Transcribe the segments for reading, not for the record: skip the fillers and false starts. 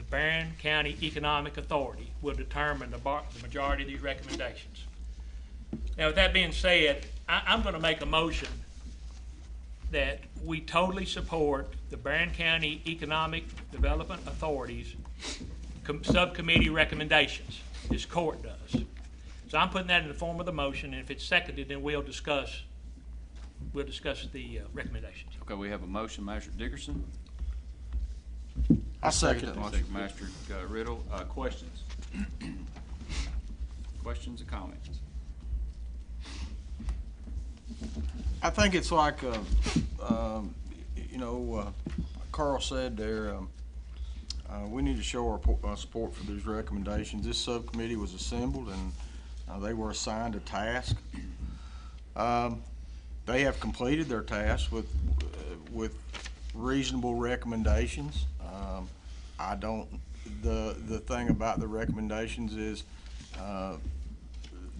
Barren County Economic Authority will determine the majority of these recommendations. Now, with that being said, I'm going to make a motion that we totally support the Barren County Economic Development Authority's subcommittee recommendations. This court does. So I'm putting that in the form of the motion, and if it's seconded, then we'll discuss the recommendations. Okay, we have a motion, Master Dickerson. I second that motion. Second, Master Riddle. Questions? Questions or comments? I think it's like, Carl said there, we need to show our support for these recommendations. This subcommittee was assembled and they were assigned a task. They have completed their task with reasonable recommendations. The thing about the recommendations is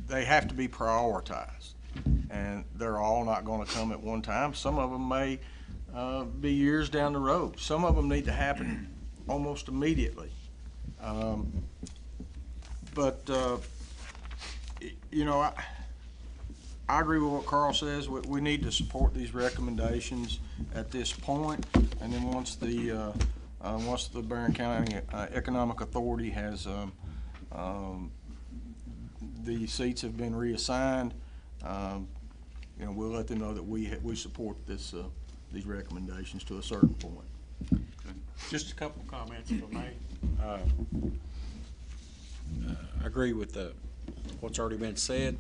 they have to be prioritized, and they're all not going to come at one time. Some of them may be years down the road. Some of them need to happen almost immediately. I agree with what Carl says. We need to support these recommendations at this point, and then once the Barren County Economic Authority has the seats have been reassigned, we'll let them know that we support these recommendations to a certain point. Okay. Just a couple of comments, if I may. I agree with what's already been said.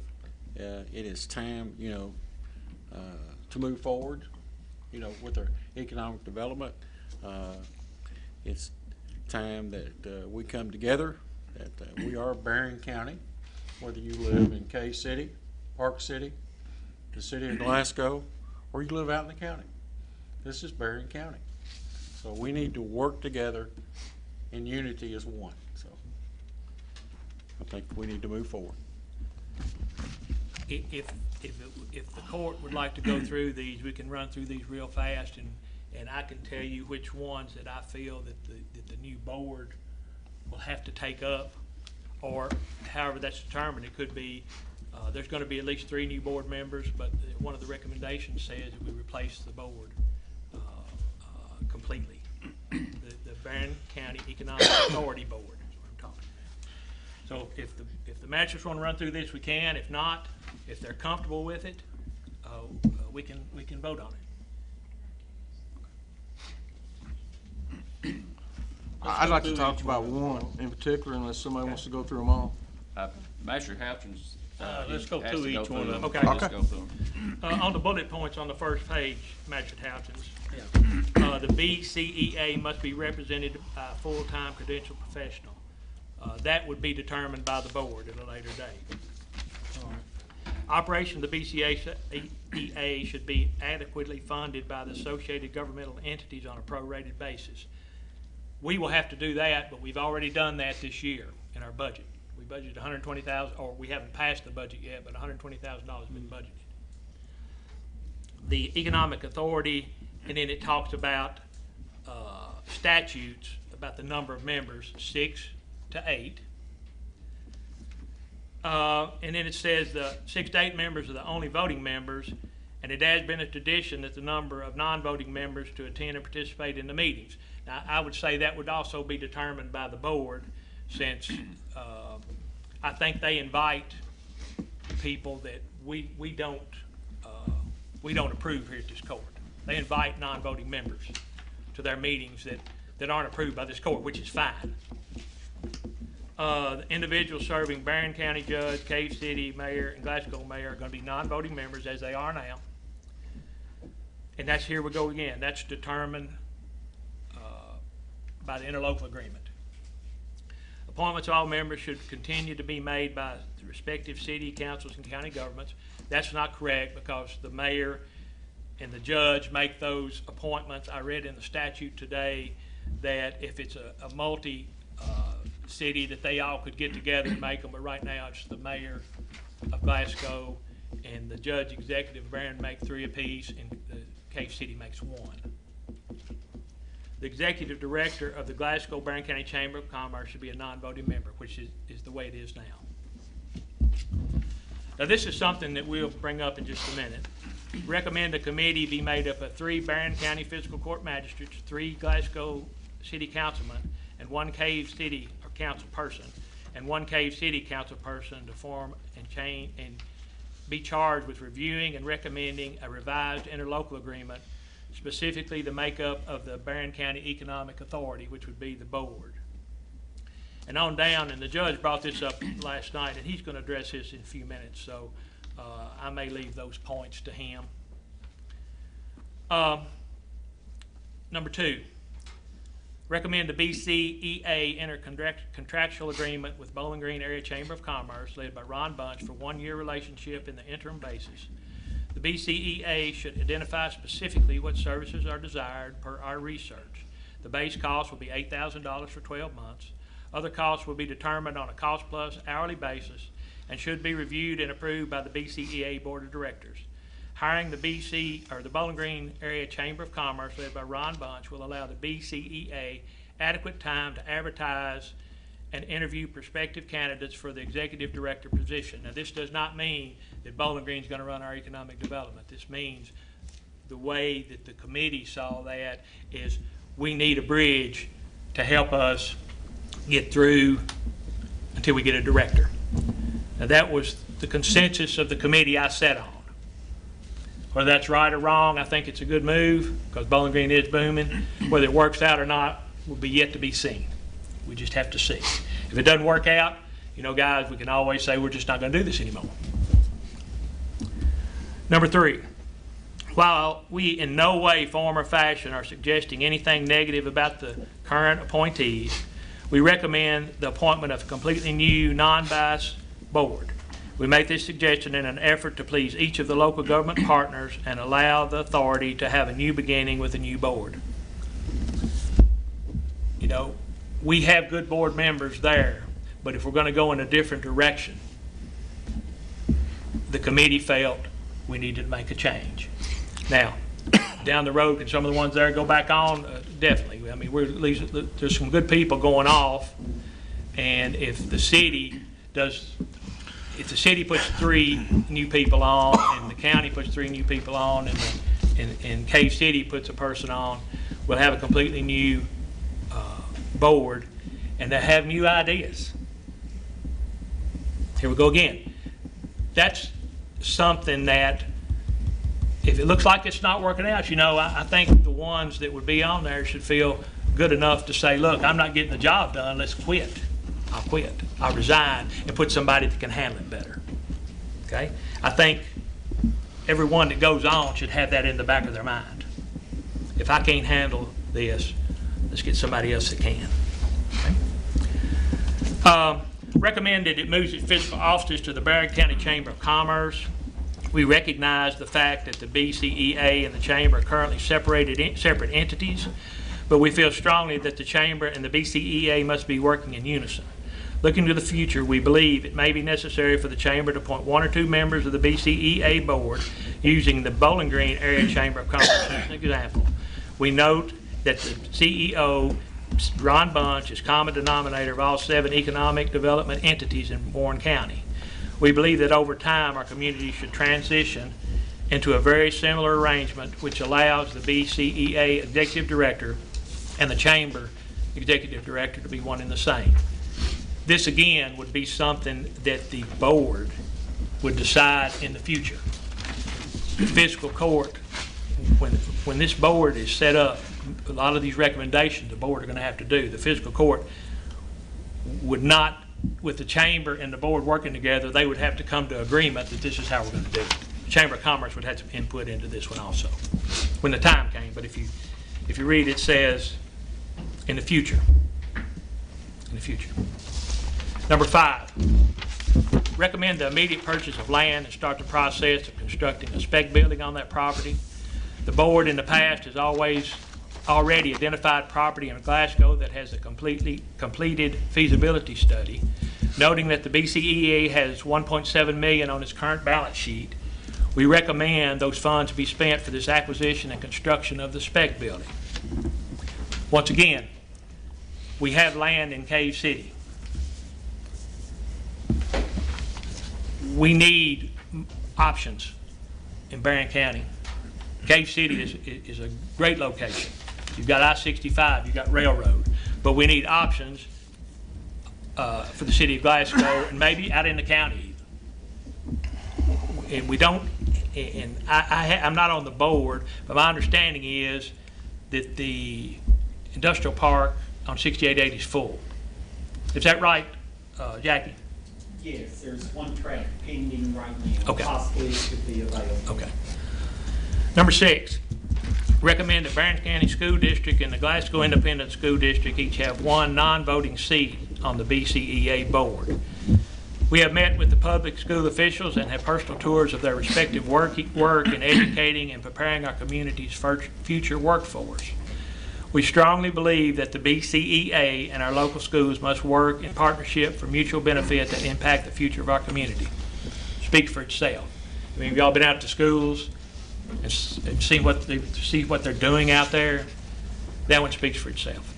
It is time, to move forward, with our economic development. It's time that we come together, that we are Barren County, whether you live in Cave City, Park City, the city of Glasgow, or you live out in the county. This is Barren County. So we need to work together in unity as one. So I think we need to move forward. If the court would like to go through these, we can run through these real fast, and I can tell you which ones that I feel that the new board will have to take up, or however that's determined. It could be there's going to be at least 3 new board members, but one of the recommendations says that we replace the board completely. The Barren County Economic Authority Board is what I'm talking about. So if the magistrates want to run through this, we can. If not, if they're comfortable with it, we can vote on it. I'd like to talk about one in particular, unless somebody wants to go through them all. Master Houchins. Let's go has through to each one of them. Okay. Okay. Let's go through them. On the bullet points on the first page, Magistrate Houchins, the BCEA must be represented by a full-time credentialed professional. That would be determined by the board at a later date. Operation of the BCEA should be adequately funded by the associated governmental entities on a prorated basis. We will have to do that, but we've already done that this year in our budget. We budgeted $120,000, or we haven't passed the budget yet, but $120,000 has been budgeted. The Economic Authority, and then it talks about statutes about the number of members, 6 to 8. And then it says the 6 to 8 members are the only voting members, and it has been a tradition that the number of non-voting members to attend and participate in the meetings. Now, I would say that would also be determined by the board, since I think they invite people that we don't approve here at this court. They invite non-voting members to their meetings that aren't approved by this court, which is fine. The individuals serving Barren County Judge, Cave City Mayor, and Glasgow Mayor are going to be non-voting members, as they are now. And that's, here we go again, that's determined by the interlocal agreement. Appointments of all members should continue to be made by the respective city councils and county governments. That's not correct, because the mayor and the judge make those appointments. I read in the statute today that if it's a multi city, that they all could get together and make them, but right now it's the mayor of Glasgow and the judge executive of Barren make 3 apiece, and the Cave City makes 1. The executive director of the Glasgow Barren County Chamber of Commerce should be a non-voting member, which is the way it is now. Now, this is something that we'll bring up in just a minute. Recommend a committee be made up of 3 Barren County Fiscal Court magistrates, 3 Glasgow City councilmen, and 1 Cave City or council person, and 1 Cave City council person to form and be charged with reviewing and recommending a revised interlocal agreement, specifically the makeup of the Barren County Economic Authority, which would be the board. And on down, and the judge brought this up last night, and he's going to address this in a few minutes, so I may leave those points to him. Number 2, recommend the BCEA enter contractual agreement with Bowling Green Area Chamber of Commerce, led by Ron Bunch, for 1-year relationship in the interim basis. The BCEA should identify specifically what services are desired per our research. The base cost will be $8,000 for 12 months. Other costs will be determined on a cost-plus hourly basis and should be reviewed and approved by the BCEA Board of Directors. Hiring the Bowling Green Area Chamber of Commerce, led by Ron Bunch, will allow the BCEA adequate time to advertise and interview prospective candidates for the executive director position. Now, this does not mean that Bowling Green is going to run our economic development. This means the way that the committee saw that is we need a bridge to help us get through until we get a director. Now, that was the consensus of the committee I sat on. Whether that's right or wrong, I think it's a good move because Bowling Green is booming. Whether it works out or not will be yet to be seen. We just have to see. If it doesn't work out, you know, guys, we can always say we're just not going to do this anymore. Number 3, while we in no way, form, or fashion are suggesting anything negative about the current appointees, we recommend the appointment of a completely new, non-biased board. We make this suggestion in an effort to please each of the local government partners and allow the authority to have a new beginning with a new board. You know, we have good board members there, but if we're going to go in a different direction, the committee felt we needed to make a change. Now, down the road, can some of the ones there go back on? Definitely. I mean, there's some good people going off, and if the city puts 3 new people on, and the county puts 3 new people on, and Cave City puts a person on, we'll have a completely new board, and they have new ideas. Here we go again. That's something that, if it looks like it's not working out, you know, I think the ones that would be on there should feel good enough to say, look, I'm not getting the job done, let's quit. I'll quit. I'll resign and put somebody that can handle it better. Okay? I think everyone that goes on should have that in the back of their mind. If I can't handle this, let's get somebody else that can. Okay? Recommended it moves its fiscal offices to the Barren County Chamber of Commerce. We recognize the fact that the BCEA and the Chamber are currently separate entities, but we feel strongly that the Chamber and the BCEA must be working in unison. Looking to the future, we believe it may be necessary for the Chamber to appoint 1 or 2 members of the BCEA board using the Bowling Green Area Chamber of Commerce as an example. We note that the CEO, Ron Bunch, is common denominator of all 7 economic development entities in Warren County. We believe that over time our community should transition into a very similar arrangement which allows the BCEA executive director and the Chamber executive director to be one and the same. This again would be something that the board would decide in the future. The fiscal court, when this board is set up, a lot of these recommendations the board are going to have to do. The fiscal court would not, with the Chamber and the board working together, they would have to come to agreement that this is how we're going to do it. The Chamber of Commerce would have some input into this one also, when the time came. But if you read, it says in the future. In the future. Number 5, recommend the immediate purchase of land and start the process of constructing a spec building on that property. The board in the past has already identified property in Glasgow that has a completed feasibility study, noting that the BCEA has $1.7 million on its current balance sheet. We recommend those funds be spent for this acquisition and construction of the spec building. Once again, we have land in Cave City. We need options in Barren County. Cave City is a great location. You've got I-65, you've got railroad, but we need options for the city of Glasgow and maybe out in the county. And we don't, and I'm not on the board, but my understanding is that the industrial park on 6880 is full. Is that right, Jackie? Yes, there's one track pending right now. Okay. Possibly it could be available. Okay. Number 6, recommend that Barren County School District and the Glasgow Independent School District each have one non-voting seat on the BCEA board. We have met with the public school officials and have personal tours of their respective work in educating and preparing our community's future workforce. We strongly believe that the BCEA and our local schools must work in partnership for mutual benefit that impact the future of our community. Speaks for itself. I mean, have y'all been out to schools and seen what they're doing out there? That one speaks for itself.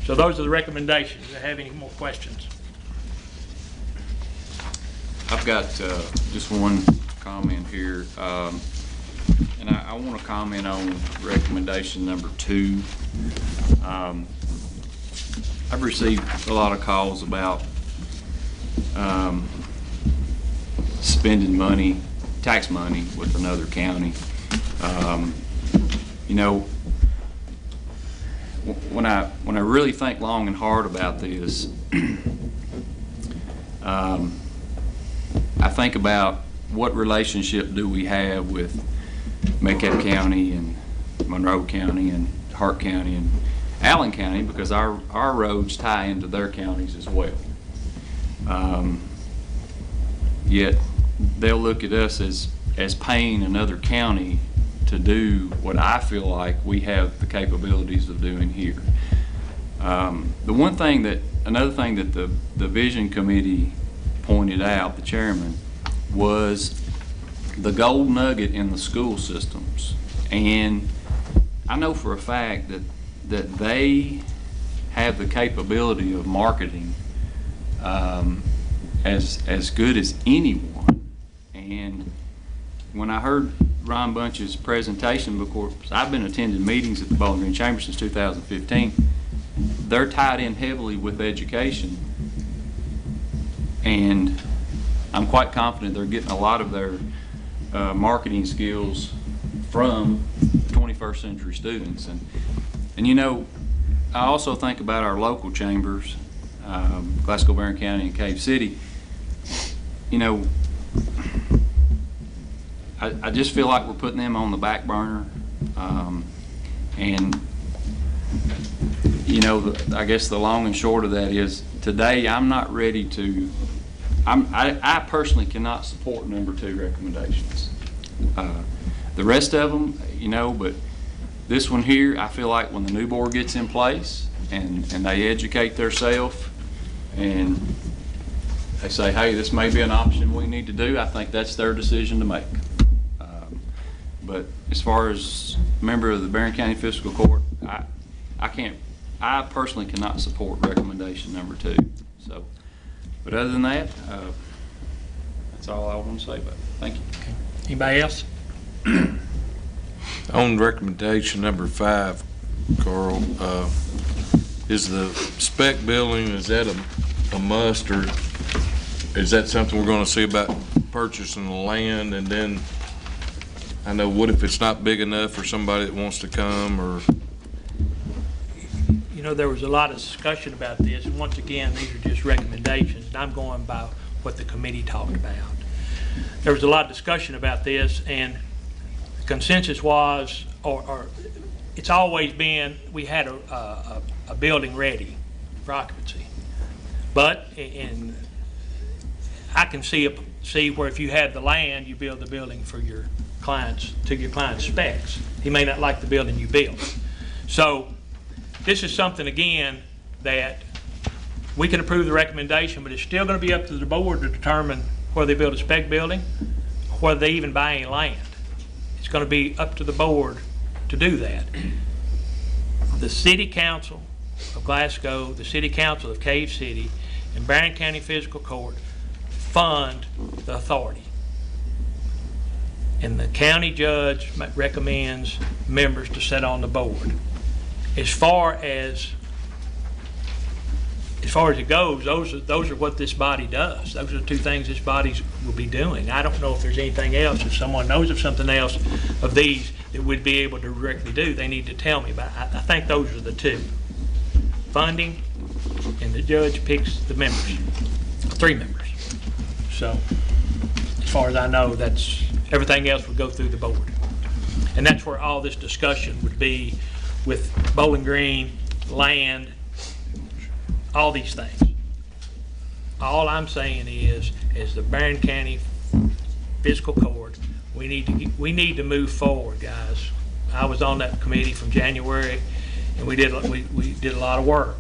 So those are the recommendations. Do you have any more questions? I've got just one comment here, and I want to comment on recommendation number 2. I've received a lot of calls about spending money, tax money, with another county. You know, when I really think long and hard about this, I think about what relationship do we have with Metcalfe County and Monroe County and Hart County and Allen County, because our roads tie into their counties as well. Yet they'll look at us as paying another county to do what I feel like we have the capabilities of doing here. Another thing that the Vision Committee pointed out, the chairman, was the gold nugget in the school systems. And I know for a fact that they have the capability of marketing as good as anyone. And when I heard Ron Bunch's presentation, because I've been attending meetings at the Bowling Green Chamber since 2015, they're tied in heavily with education. And I'm quite confident they're getting a lot of their marketing skills from 21st century students. And you know, I also think about our local chambers, Glasgow, Barren County, and Cave City. You know, I just feel like we're putting them on the back burner. And you know, I guess the long and short of that is, today I'm not ready to, I personally cannot support number 2 recommendations. The rest of them, you know, but this one here, I feel like when the new board gets in place and they educate themselves and they say, hey, this may be an option we need to do, I think that's their decision to make. But as far as member of the Barren County Fiscal Court, I personally cannot support recommendation number 2. So, but other than that, that's all I want to say about it. Thank you. Anybody else? On recommendation number 5, Carl, is the spec building, is that a must, or is that something we're going to see about purchasing the land? And then, I know, what if it's not big enough for somebody that wants to come? Or You know, there was a lot of discussion about this, and once again, these are just recommendations, and I'm going by what the committee talked about. There was a lot of discussion about this, and the consensus was, or it's always been, we had a building ready for occupancy. But I can see where if you have the land, you build the building for your clients, to your client's specs. He may not like the building you built. So this is something, again, that we can approve the recommendation, but it's still going to be up to the board to determine whether they build a spec building, whether they even buy any land. It's going to be up to the board to do that. the city council of Glasgow, the city council of Cave City, and Barren County Fiscal Court fund the authority. And the county judge recommends members to sit on the board. As far as it goes, those are what this body does. Those are the two things this body will be doing. I don't know if there's anything else. If someone knows of something else of these that we'd be able to directly do, they need to tell me. But I think those are the two. Funding, and the judge picks the members, 3 members. So, as far as I know, that's, everything else would go through the board. And that's where all this discussion would be with Bowling Green, land, all these things. All I'm saying is, as the Barren County Fiscal Court, we need to move forward, guys. I was on that committee from January, and we did a lot of work,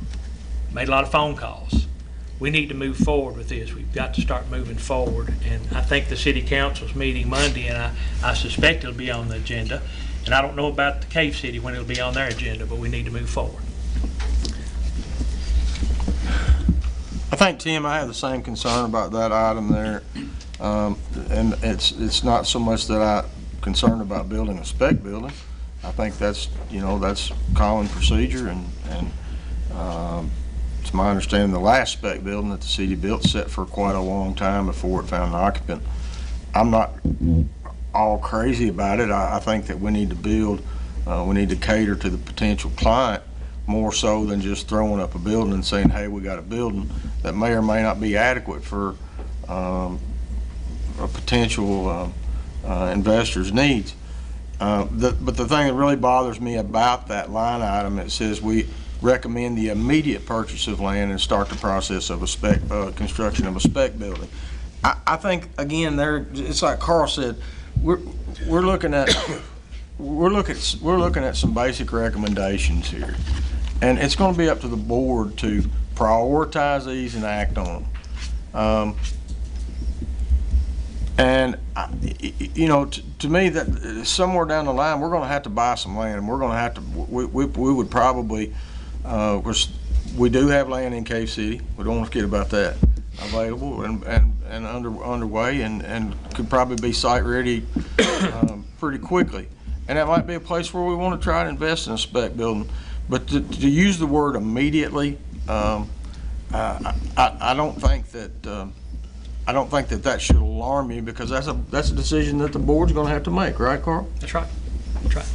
made a lot of phone calls. We need to move forward with this. We've got to start moving forward, and I think the city council's meeting Monday, and I suspect it'll be on the agenda. And I don't know about the Cave City when it'll be on their agenda, but we need to move forward. I think, Tim, I have the same concern about that item there. And it's not so much that I'm concerned about building a spec building. I think that's, that's common procedure, and it's my understanding the last spec building that the city built sat for quite a long time before it found an occupant. I'm not all crazy about it. I think that we need to build, we need to cater to the potential client more so than just throwing up a building and saying, hey, we got a building that may or may not be adequate for a potential investor's needs. But the thing that really bothers me about that line item, it says we recommend the immediate purchase of land and start the process of a spec construction of a spec building. I think, again, it's like Carl said, we're looking at some basic recommendations here, and it's going to be up to the board to prioritize these and act on them. And to me, that somewhere down the line, we're going to have to buy some land, and we're going to have to. We would probably. We do have land in Cave City. We don't want to forget about that. Available and underway, and could probably be site ready pretty quickly. And that might be a place where we want to try to invest in a spec building. But to use the word immediately, I don't think that that should alarm you, because that's a decision that the board's going to have to make, right, Carl? That's right. That's right.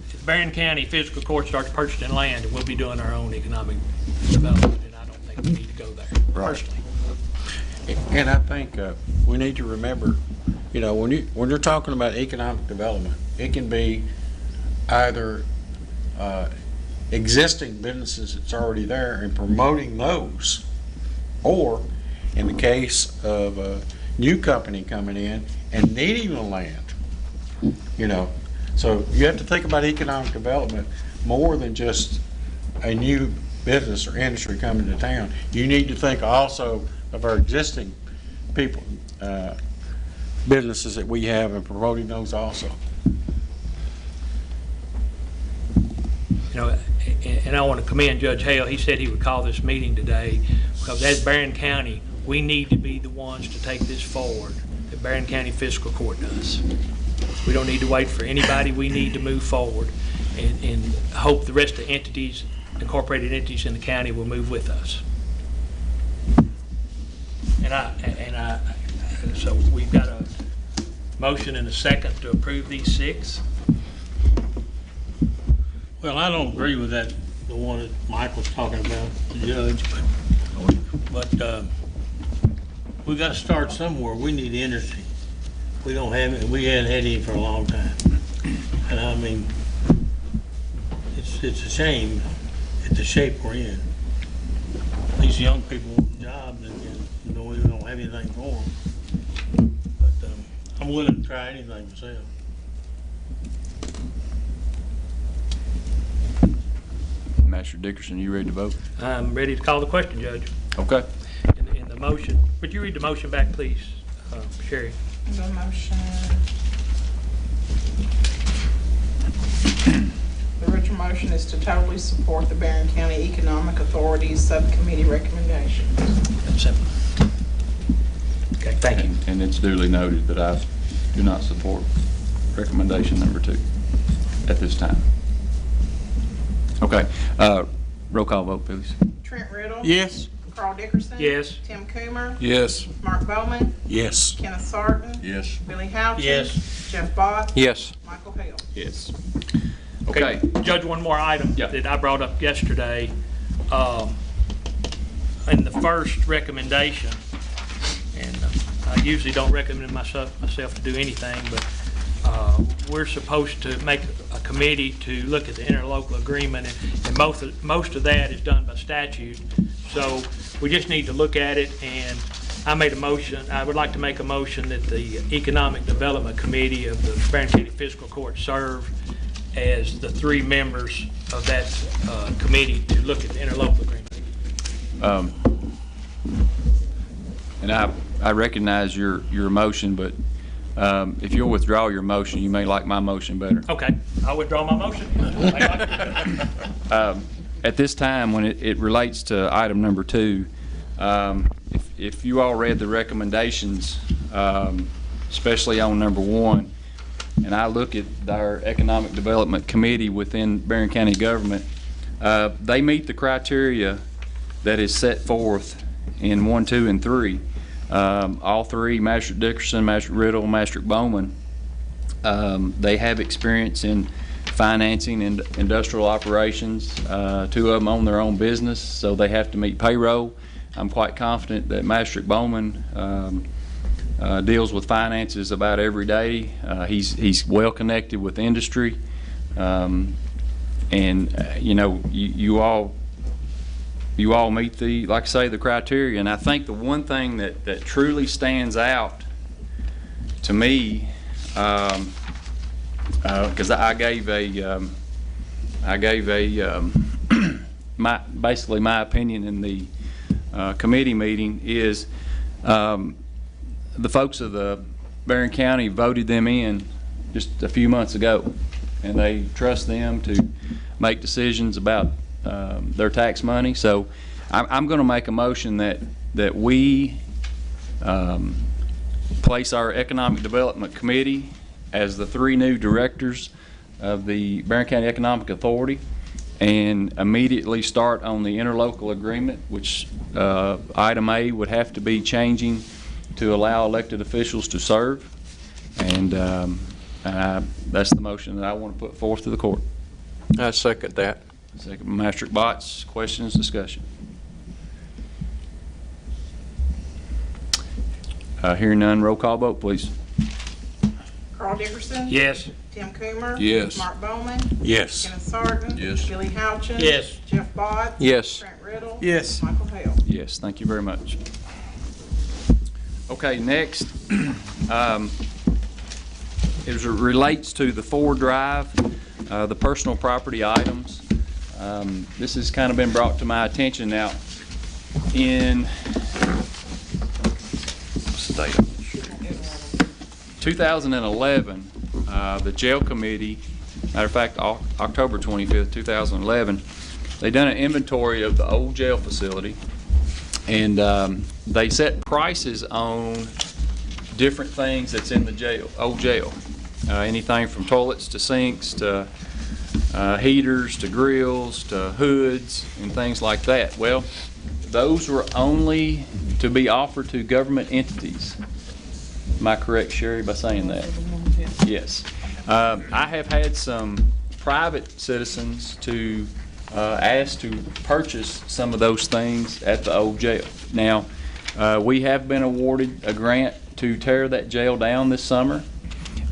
If the Barren County Fiscal Court starts purchasing land, we'll be doing our own economic development, and I don't think we need to go there, personally. And I think we need to remember, when you're talking about economic development, it can be either existing businesses that's already there and promoting those, or in the case of a new company coming in and needing the land, So you have to think about economic development more than just a new business or industry coming to town. You need to think also of our existing people, businesses that we have, and promoting those also. And I want to commend Judge Hale. He said he would call this meeting today, because as Barren County, we need to be the ones to take this forward, that Barren County Fiscal Court does. We don't need to wait for anybody. We need to move forward and hope the rest of the entities, incorporated entities in the county, will move with us. So we've got a motion and a second to approve these 6. Well, I don't agree with that, the one that Michael's talking about, the judge, but we gotta start somewhere. We need industry. We don't have it, we hadn't had any for a long time. And I mean, it's a shame at the shape we're in. These young people want jobs, and we don't have anything for them. But I'm willing to try anything myself. Master Dickerson, you ready to vote? I'm ready to call the question, Judge. Okay. In the motion, would you read the motion back, please, Sherry? The motion, the Richard official motion is to totally support the Barren County Economic Authority Subcommittee recommendation. That's simple. Okay, thank you. And it's duly noted that I do not support recommendation number 2 at this time. Okay, roll call vote, please. Trent Riddle. Yes. Carl Dickerson. Yes. Tim Coomer. Yes. Mark Bowman. Yes. Kenneth Sarton. Yes. Billy Houchen. Yes. Jeff Bott. Yes. Michael Hill. Yes. Okay. Judge, one more item Yeah. that I brought up yesterday. In the first recommendation, and I usually don't recommend myself to do anything, but we're supposed to make a committee to look at the interlocal agreement, and most of that is done by statute. So we just need to look at it, and I would like to make a motion that the Economic Development Committee of the Barren County Fiscal Court serve as the 3 members of that committee to look at the interlocal agreement. And I recognize your motion, but if you'll withdraw your motion, you may like my motion better. Okay, I'll withdraw my motion. At this time, when it relates to item number 2, if you all read the recommendations, especially on number 1, and I look at our Economic Development Committee within Barren County government, they meet the criteria that is set forth in 1, 2, and 3. All 3, Master Dickerson, Master Riddle, Master Bowman, they have experience in financing and industrial operations. 2 of them own their own business, so they have to meet payroll. I'm quite confident that Master Bowman deals with finances about every day. He's well connected with industry, and you all meet the, like I say, the criteria. And I think the one thing that truly stands out to me, because I gave basically my opinion in the committee meeting, is the folks of the Barren County voted them in just a few months ago, and they trust them to make decisions about their tax money. So I'm going to make a motion that we place our Economic Development Committee as the 3 new directors of the Barren County Economic Authority, and immediately start on the interlocal agreement, which item A would have to be changing to allow elected officials to serve. And that's the motion that I want to put forth to the court. I second that. Second by Master Botts. Questions, discussion? Hearing none, roll call vote, please. Carl Dickerson. Yes. Tim Coomer. Yes. Mark Bowman. Yes. Kenneth Sarton. Yes. Billy Houchen. Yes. Jeff Bott. Yes. Trent Riddle. Yes. Michael Hill. Yes, thank you very much. Okay, next, it relates to the Ford Drive, the personal property items. This has kind of been brought to my attention now. In 2011, the jail committee, matter of fact, October 25th, 2011, they done an inventory of the old jail facility, and they set prices on different things that's in the old jail. Anything from toilets to sinks to heaters to grills to hoods and things like that. Well, those were only to be offered to government entities. Am I correct, Sherry, by saying that? Yes. I have had some private citizens to ask to purchase some of those things at the old jail. Now, we have been awarded a grant to tear that jail down this summer,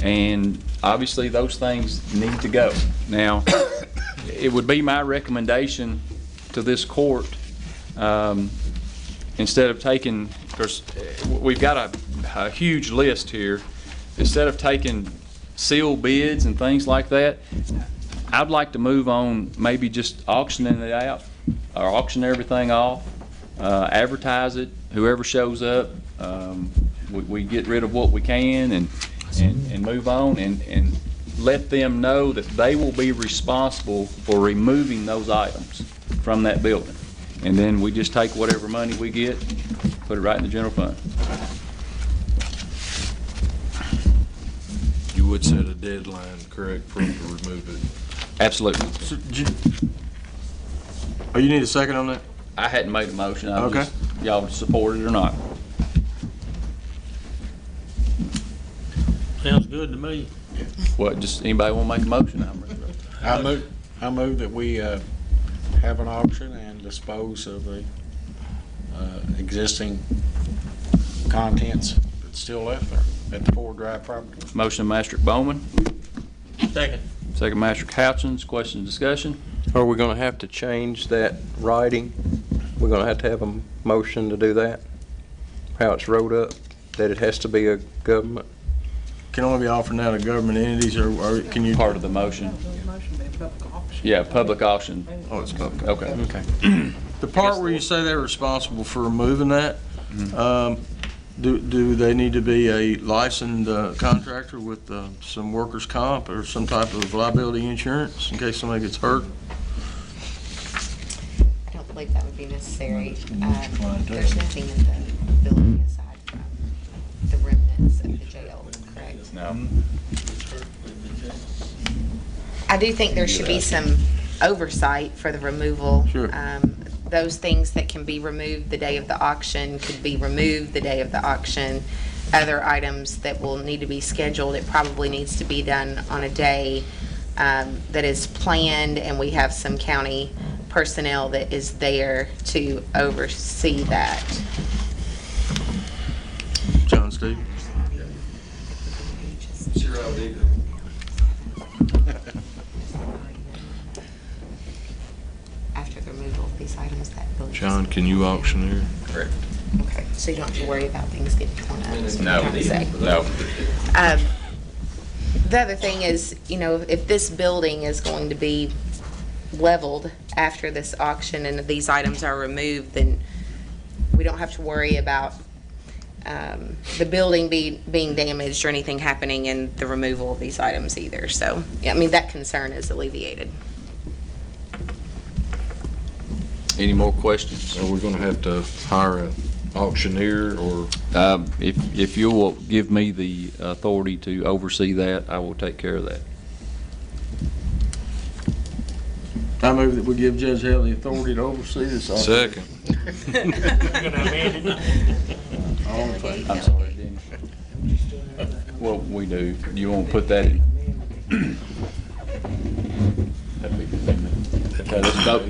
and obviously those things need to go. Now, it would be my recommendation to this court, instead of taking, because we've got a huge list here, instead of taking sealed bids and things like that, I'd like to move on, maybe just auctioning it out, or auction everything off, advertise it, whoever shows up, we get rid of what we can and move on, and let them know that they will be responsible for removing those items from that building. And then we just take whatever money we get, put it right in the general fund. You would set a deadline, correct, for them to remove it? Absolutely. So, oh, you need a second on that? I hadn't made a motion. I was Okay. just, y'all support it or not. Sounds good to me. What, just anybody want to make a motion? I move that we have an auction and dispose of the existing contents that's still left there at the Ford Drive property. Motion, Master Bowman. Second. Second, Master Couchins. Question, discussion? Are we gonna have to change that writing? We're gonna have to have a motion to do that? How it's wrote up, that it has to be a government? Can only be offered now to government entities, or can you? Part of the motion. Yeah, public auction. Oh, it's public. Okay. Okay. The part where you say they're responsible for removing that, do they need to be a licensed contractor with some workers' comp or some type of liability insurance in case somebody gets hurt? I don't believe that would be necessary. There's nothing in the building aside from the remnants of the jail, correct? No. I do think there should be some oversight for the removal. Sure. Those things that can be removed the day of the auction could be removed the day of the auction. Other items that will need to be scheduled, it probably needs to be done on a day that is planned, and we have some county personnel that is there to oversee that. John, Steve? After the removal of these items, that building. John, can you auctioneer? Correct. Okay, so you don't have to worry about things getting torn up. is what No. you're trying to say. No. The other thing is, if this building is going to be leveled after this auction and these items are removed, then we don't have to worry about the building being damaged or anything happening in the removal of these items either. So, yeah, I mean, that concern is alleviated. Any more questions? Are we gonna have to hire an auctioneer, or If you will give me the authority to oversee that, I will take care of that. I move that we give Judge Hale the authority to oversee this. second? You're gonna amend it? All in favor? I'm sorry, Denny. Well, we do. You want to put that in? That'd be good, wouldn't it? Okay, let's vote.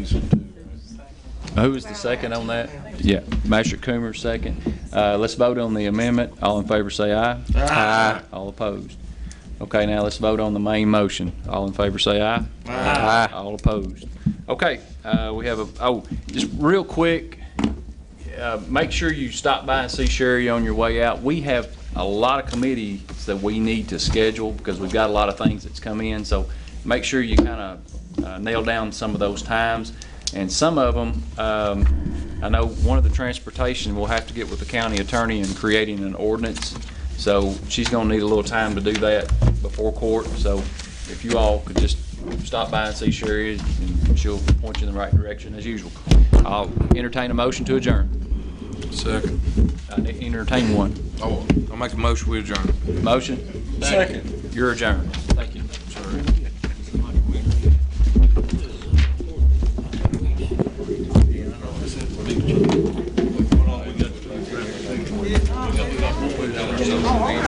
Who was the second on that? Yeah, Master Coomer, second. Let's vote on the amendment. All in favor say aye. Aye. All opposed. Okay, now let's vote on the main motion. All in favor say aye. Aye. All opposed. Okay, we have just real quick, make sure you stop by and see Sherry on your way out. We have a lot of committees that we need to schedule because we've got a lot of things that's come in, so make sure you kind of nail down some of those times. And some of them, I know one of the transportation, we'll have to get with the county attorney in creating an ordinance. So she's gonna need a little time to do that before court. So if you all could just stop by and see Sherry, and she'll point you in the right direction as usual. I'll entertain a motion to adjourn. Second. I entertain one. Oh, I'll make a motion, we adjourn. Motion? Second. You're adjourned. Thank you. Sorry.